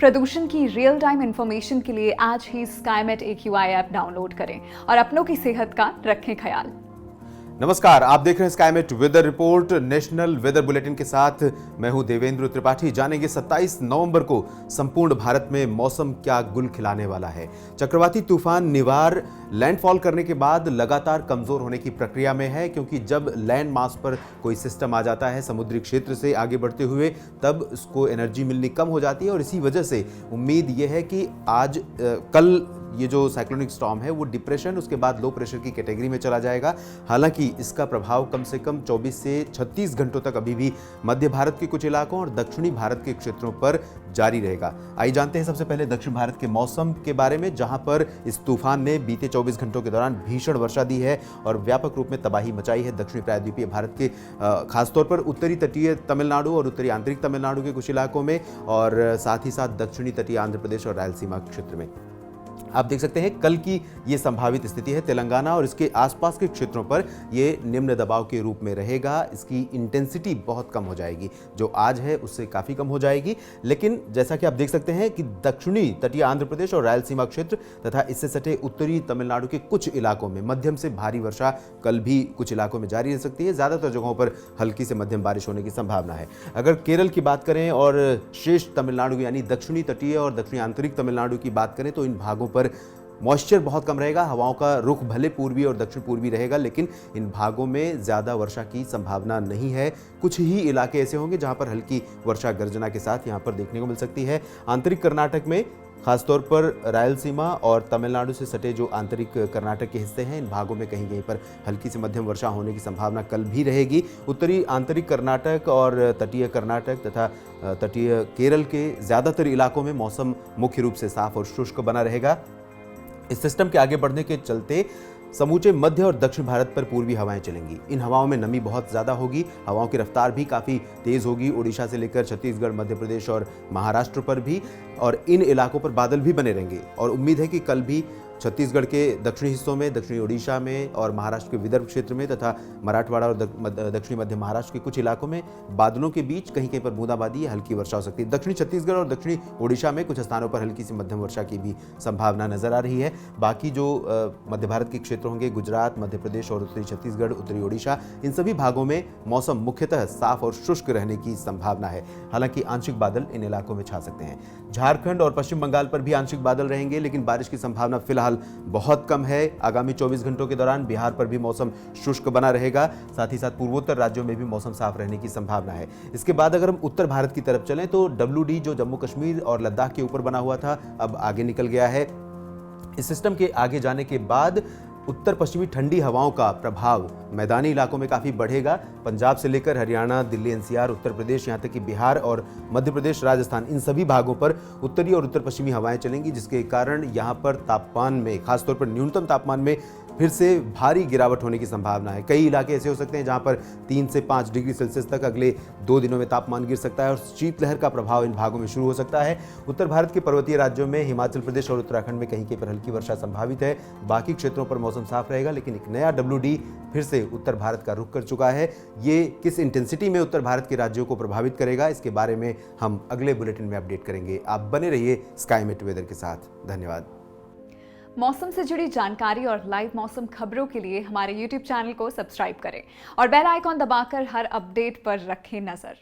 प्रदूषण की real time information के लिए आज ही स्काईमेट AQI ऐप डाउनलोड करें और अपनों की सेहत का रखें ख्याल। नमस्कार, आप देख रहे हैं Skymet weather report national weather bulletin के साथ मैं हूं देवेंद्र त्रिपाठी। जानेंगे 27 नवंबर को संपूर्ण भारत में मौसम क्या गुल खिलाने वाला है। चक्रवाती तूफान निवार लैंडफॉल करने के बाद लगातार कमजोर होने की प्रक्रिया में है, क्योंकि जब लैंड मास पर कोई सिस्टम आ जाता है समुद्री क्षेत्र से आगे बढ़ते हुए, तब उसको एनर्जी मिलनी कम हो जाती है और इसी वजह से उम्मीद यह है कि आज कल ये जो साइक्लोनिक स्टॉर्म है वो डिप्रेशन, उसके बाद लो प्रेशर की कैटेगरी में चला जाएगा। हालांकि इसका प्रभाव कम से कम 24 से 36 घंटों तक अभी भी मध्य भारत के कुछ इलाकों और दक्षिणी भारत के क्षेत्रों पर जारी रहेगा। आइए जानते हैं सबसे पहले दक्षिण भारत के मौसम के बारे में, जहां पर इस तूफान ने बीते 24 घंटों के दौरान भीषण वर्षा दी है और व्यापक रूप में तबाही मचाई है दक्षिणी प्रायद्वीपीय भारत के खासतौर पर उत्तरी तटीय तमिलनाडु और उत्तरी आंतरिक तमिलनाडु के कुछ इलाकों में, और साथ ही साथ दक्षिणी तटीय आंध्र प्रदेश और रायलसीमा क्षेत्र में। आप देख सकते हैं कल की ये संभावित स्थिति है। तेलंगाना और इसके आसपास के क्षेत्रों पर ये निम्न दबाव के रूप में रहेगा। इसकी इंटेंसिटी बहुत कम हो जाएगी, जो आज है उससे काफ़ी कम हो जाएगी। लेकिन जैसा कि आप देख सकते हैं कि दक्षिणी तटीय आंध्र प्रदेश और रायलसीमा क्षेत्र तथा इससे सटे उत्तरी तमिलनाडु के कुछ इलाकों में मध्यम से भारी वर्षा कल भी कुछ इलाकों में जारी रह सकती है। ज़्यादातर जगहों पर हल्की से मध्यम बारिश होने की संभावना है। अगर केरल की बात करें और शेष तमिलनाडु यानी दक्षिणी तटीय और दक्षिणी आंतरिक तमिलनाडु की बात करें, तो इन भागों पर मॉइस्चर बहुत कम रहेगा। हवाओं का रुख भले पूर्वी और दक्षिण पूर्वी रहेगा, लेकिन इन भागों में ज़्यादा वर्षा की संभावना नहीं है। कुछ ही इलाके ऐसे होंगे जहां पर हल्की वर्षा गर्जना के साथ यहां पर देखने को मिल सकती है। आंतरिक कर्नाटक में खासतौर पर रायलसीमा और तमिलनाडु से सटे जो आंतरिक कर्नाटक के हिस्से हैं, इन भागों में कहीं कहीं पर हल्की से मध्यम वर्षा होने की संभावना कल भी रहेगी। उत्तरी आंतरिक कर्नाटक और तटीय कर्नाटक तथा तटीय केरल के ज़्यादातर इलाकों में मौसम मुख्य रूप से साफ और शुष्क बना रहेगा। इस सिस्टम के आगे बढ़ने के चलते समूचे मध्य और दक्षिण भारत पर पूर्वी हवाएं चलेंगी। इन हवाओं में नमी बहुत ज़्यादा होगी। हवाओं की रफ्तार भी काफ़ी तेज़ होगी, उड़ीसा से लेकर छत्तीसगढ़, मध्य प्रदेश और महाराष्ट्र पर भी, और इन इलाकों पर बादल भी बने रहेंगे। और उम्मीद है कि कल भी छत्तीसगढ़ के दक्षिणी हिस्सों में, दक्षिणी उड़ीसा में और महाराष्ट्र के विदर्भ क्षेत्र में तथा मराठवाड़ा और दक्षिणी मध्य महाराष्ट्र के कुछ इलाकों में बादलों के बीच कहीं कहीं पर बूंदाबांदी या हल्की वर्षा हो सकती है। दक्षिणी छत्तीसगढ़ और दक्षिणी उड़ीसा में कुछ स्थानों पर हल्की सी मध्यम वर्षा की भी संभावना नजर आ रही है। बाकी जो मध्य भारत के क्षेत्र होंगे, गुजरात, मध्य प्रदेश और उत्तरी छत्तीसगढ़, उत्तरी उड़ीसा, इन सभी भागों में मौसम मुख्यतः साफ और शुष्क रहने की संभावना है। हालांकि आंशिक बादल इन इलाकों में छा सकते हैं। झारखंड और पश्चिम बंगाल पर भी आंशिक बादल रहेंगे, लेकिन बारिश की संभावना फिलहाल बहुत कम है। आगामी 24 घंटों के दौरान बिहार पर भी मौसम शुष्क बना रहेगा। साथ ही साथ पूर्वोत्तर राज्यों में भी मौसम साफ रहने की संभावना है। इसके बाद अगर हम उत्तर भारत की तरफ चलें, तो WD जो जम्मू कश्मीर और लद्दाख के ऊपर बना हुआ था, अब आगे निकल गया है। इस सिस्टम के आगे जाने के बाद उत्तर पश्चिमी ठंडी हवाओं का प्रभाव मैदानी इलाकों में काफ़ी बढ़ेगा। पंजाब से लेकर हरियाणा, दिल्ली NCR, उत्तर प्रदेश, यहाँ तक कि बिहार और मध्य प्रदेश, राजस्थान, इन सभी भागों पर उत्तरी और उत्तर पश्चिमी हवाएं चलेंगी, जिसके कारण यहाँ पर तापमान में, खासतौर पर न्यूनतम तापमान में फिर से भारी गिरावट होने की संभावना है। कई इलाके ऐसे हो सकते हैं जहां पर 3 से 5 डिग्री सेल्सियस तक अगले 2 दिनों में तापमान गिर सकता है और शीतलहर का प्रभाव इन भागों में शुरू हो सकता है। उत्तर भारत के पर्वतीय राज्यों में, हिमाचल प्रदेश और उत्तराखंड में कहीं कहीं पर हल्की वर्षा संभावित है। बाकी क्षेत्रों पर मौसम साफ रहेगा, लेकिन एक नया WD फिर से उत्तर भारत का रुख कर चुका है। ये किस इंटेंसिटी में उत्तर भारत के राज्यों को प्रभावित करेगा, इसके बारे में हम अगले बुलेटिन में अपडेट करेंगे। आप बने रहिए स्काईमेट वेदर के साथ। धन्यवाद। मौसम से जुड़ी जानकारी और लाइव मौसम खबरों के लिए हमारे YouTube चैनल को सब्सक्राइब करें और बेल आइकॉन दबाकर हर अपडेट पर रखें नजर।